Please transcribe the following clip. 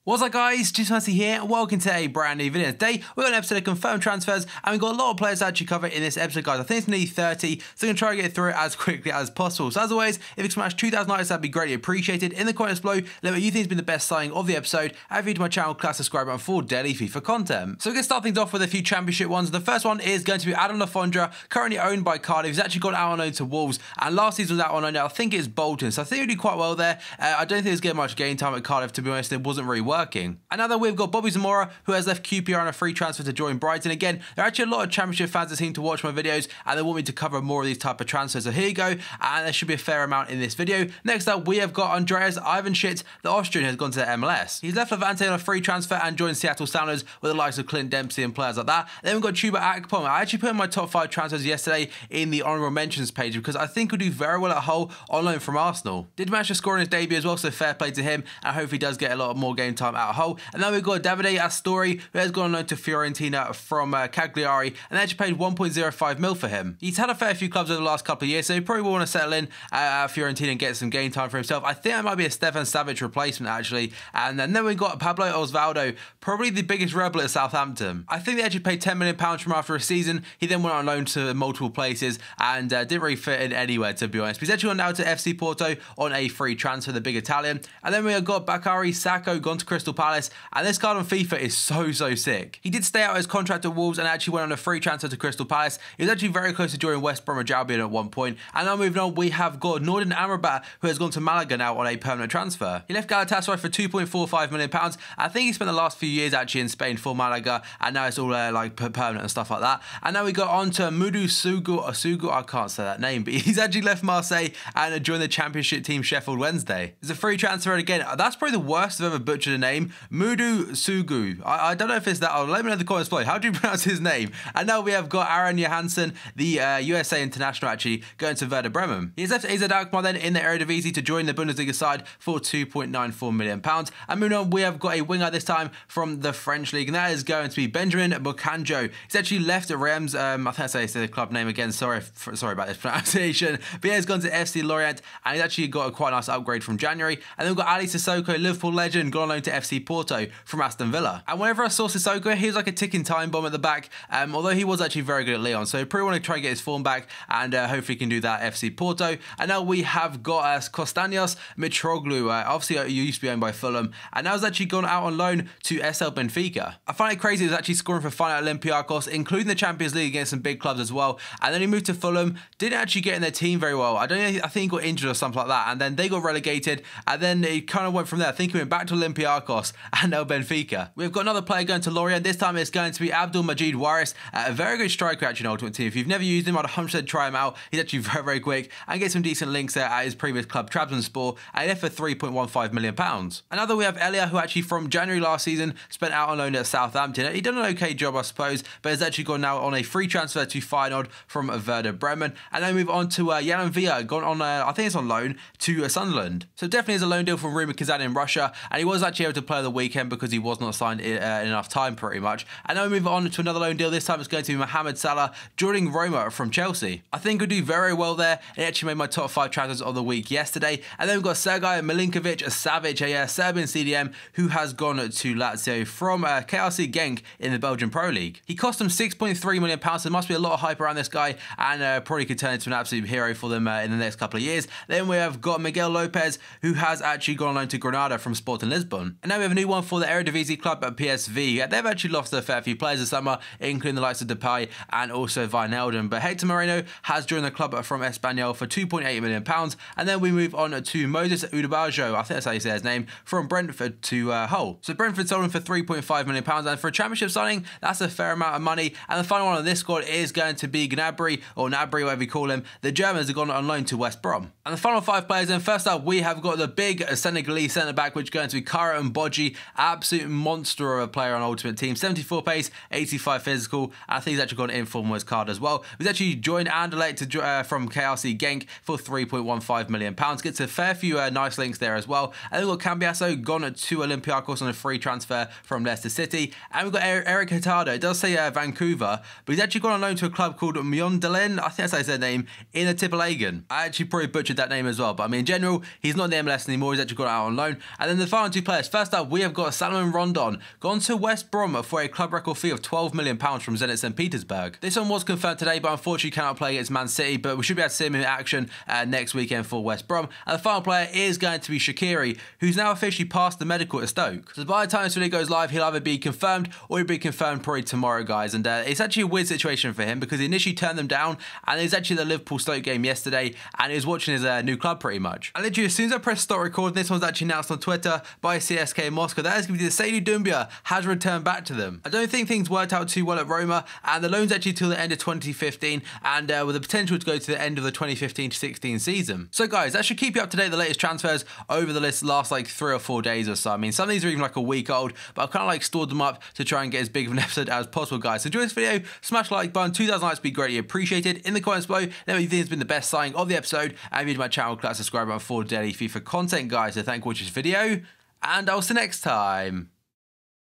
What's up guys, Just Fancy here and welcome to a brand new video. Today we've got an episode of confirmed transfers and we've got a lot of players to actually cover in this episode guys. I think it's nearly 30, so I'm going to try to get through it as quickly as possible. So as always, if you can smash 2,000 likes that'd be greatly appreciated. In the comments below, let me know what you think has been the best signing of the episode. Add a video to my channel, class subscribe button for daily FIFA content. So we're going to start things off with a few championship ones. The first one is going to be Adam Lafondra, currently owned by Cardiff. He's actually gone out on loan to Wolves and last season was out on loan, I think it's Bolton. So I think he did quite well there. I don't think he was getting much game time at Cardiff, to be honest. It wasn't really working. And now we've got Bobby Zamora, who has left QPR on a free transfer to join Brighton. Again, there are actually a lot of Championship fans that seem to watch my videos and they want me to cover more of these type of transfers. So here you go, and there should be a fair amount in this video. Next up, we have got Andreas Ivanschitz, the Austrian, has gone to the MLS. He's left Levante on a free transfer and joined Seattle Sounders with the likes of Clint Dempsey and players like that. Then we've got Chuba Akpom. I actually put in my top 5 transfers yesterday in the honourable mentions page because I think he'll do very well at Hull on loan from Arsenal. Did manage to score in his debut as well, so fair play to him, and hopefully he does get a lot more game time at Hull. And then we've got Davide Astori, who has gone on loan to Fiorentina from Cagliari, and they actually paid 1.05 mil for him. He's had a fair few clubs over the last couple of years, so he probably will want to settle in at Fiorentina and get some game time for himself. I think that might be a Stefan Savic replacement actually. And then we've got Pablo Osvaldo, probably the biggest rebel at Southampton. I think they actually paid £10 million from him after a season. He then went on loan to multiple places and didn't really fit in anywhere, to be honest. But he's actually gone now to FC Porto on a free transfer, the big Italian. And then we have got Bakary Sacco gone to Crystal Palace, and this card on FIFA is so sick. He did stay out his contract at Wolves and actually went on a free transfer to Crystal Palace. He was actually very close to joining West Bromwich Albion at one point. And now moving on, we have got Nordin Amrabat, who has gone to Malaga now on a permanent transfer. He left Galatasaray for £2.45 million. I think he spent the last few years actually in Spain for Malaga, and now it's all like permanent and stuff like that. And now we got on to Mudu Sugu, I can't say that name, but he's actually left Marseille and joined the Championship team Sheffield Wednesday. It's a free transfer again. That's probably the worst I've ever butchered a name. Mudu Sugu. I don't know if it's that. Let me know in the comments below. How do you pronounce his name? And now we have got Aaron Johansson, the USA international, actually going to Werder Bremen. He's left AZ Alkmaar then in the Eredivisie to join the Bundesliga side for £2.94 million. And moving on, we have got a winger this time from the French league, and that is going to be Benjamin Bokanjo. He's actually left at Reims. I think I say the club name again. Sorry about this pronunciation. But yeah, he's gone to FC Lorient, and he's actually got a quite nice upgrade from January. And then we've got Ali Sissoko, Liverpool legend, gone on loan to FC Porto from Aston Villa. And whenever I saw Sissoko, he was like a ticking time bomb at the back, although he was actually very good at Lyon. So probably want to try and get his form back, and hopefully he can do that at FC Porto. And now we have got Kostanios Mitroglou. Obviously, he used to be owned by Fulham, and now he's actually gone out on loan to SL Benfica. I find it crazy he was actually scoring for fun at Olympiacos, including the Champions League against some big clubs as well. And then he moved to Fulham, didn't actually get in their team very well. I think he got injured or something like that, and then they got relegated, and then it kind of went from there. I think he went back to Olympiacos and now Benfica. We've got another player going to Lorient. This time it's going to be Abdul Majid Waris, a very good striker actually in Ultimate Team. If you've never used him, I'd 100% try him out. He's actually very quick and get some decent links there at his previous club, Trabzonspor, and he left for £3.15 million. Another we have Elia, who actually from January last season spent out on loan at Southampton. He done an okay job, I suppose, but has actually gone now on a free transfer to Feyenoord from Werder Bremen. And then move on to Yalan Villa, gone on, I think it's on loan to Sunderland. So definitely is a loan deal from Ruma Kazan in Russia, and he was actually able to play the weekend because he was not signed in enough time pretty much. And now we move on to another loan deal. This time it's going to be Mohamed Salah joining Roma from Chelsea. I think he'll do very well there. He actually made my top 5 transfers of the week yesterday. And then we've got Sergej Milinkovic-Savic, a Serbian CDM who has gone to Lazio from KRC Genk in the Belgian Pro League. He cost them £6.3 million, so there must be a lot of hype around this guy, and probably could turn into an absolute hero for them in the next couple of years. Then we have got Miguel Lopez, who has actually gone on loan to Granada from Sporting Lisbon. And now we have a new one for the Eredivisie club at PSV. They've actually lost a fair few players this summer, including the likes of Depay and also Wijnaldum. But Hector Moreno has joined the club from Espanyol for £2.8 million. And then we move on to Moses Udabajo, I think that's how you say his name, from Brentford to Hull. So Brentford sold him for £3.5 million, and for a championship signing, that's a fair amount of money. And the final one on this squad is going to be Gnabry, or Nabry, whatever you call him. The Germans have gone on loan to West Brom. And the final 5 players, and first up, we have got the big Senegalese centre-back, which is going to be Kara Mbodji, absolute monster of a player on Ultimate Team. 74 pace, 85 physical, and I think he's actually got an informal card as well. He's actually joined Anderlecht from KRC Genk for £3.15 million. Gets a fair few nice links there as well. And then we've got Cambiasso gone to Olympiacos on a free transfer from Leicester City. And we've got Eric Hurtado. It does say Vancouver, but he's actually gone on loan to a club called Mjondalen, I think that's how you say their name, in the Tippelagen. I actually probably butchered that name as well, but I mean, in general, he's not in the MLS anymore. He's actually gone out on loan. And then the final 2 players, first up, we have got Salomon Rondon gone to West Brom for a club record fee of £12 million from Zenit St. Petersburg. This one was confirmed today, but unfortunately cannot play against Man City, but we should be able to see him in action next weekend for West Brom. And the final player is going to be SHAQIRI, who's now officially passed the medical at Stoke. So by the time this video goes live, he'll either be confirmed or he'll be confirmed probably tomorrow, guys. And it's actually a weird situation for him because he initially turned them down, and it was actually the Liverpool-Stoke game yesterday, and he was watching his new club pretty much. And literally as soon as I pressed start recording, this one's actually announced on Twitter by CSKA Moscow. That is going to be the Seydou Doumbia has returned back to them. I don't think things worked out too well at Roma, and the loan's actually till the end of 2015, and with the potential to go to the end of the 2015-16 season. So guys, that should keep you up to date the latest transfers over the last like 3 or 4 days or so. I mean, some of these are even like a week old, but I've kind of like stored them up to try and get as big of an episode as possible, guys. So enjoy this video, smash the like button, 2,000 likes would be greatly appreciated. In the comments below, let me know if you think it's been the best signing of the episode, and if you're new to my channel, click that subscribe button for daily FIFA content, guys. So thank you for watching this video, and I'll see you next time.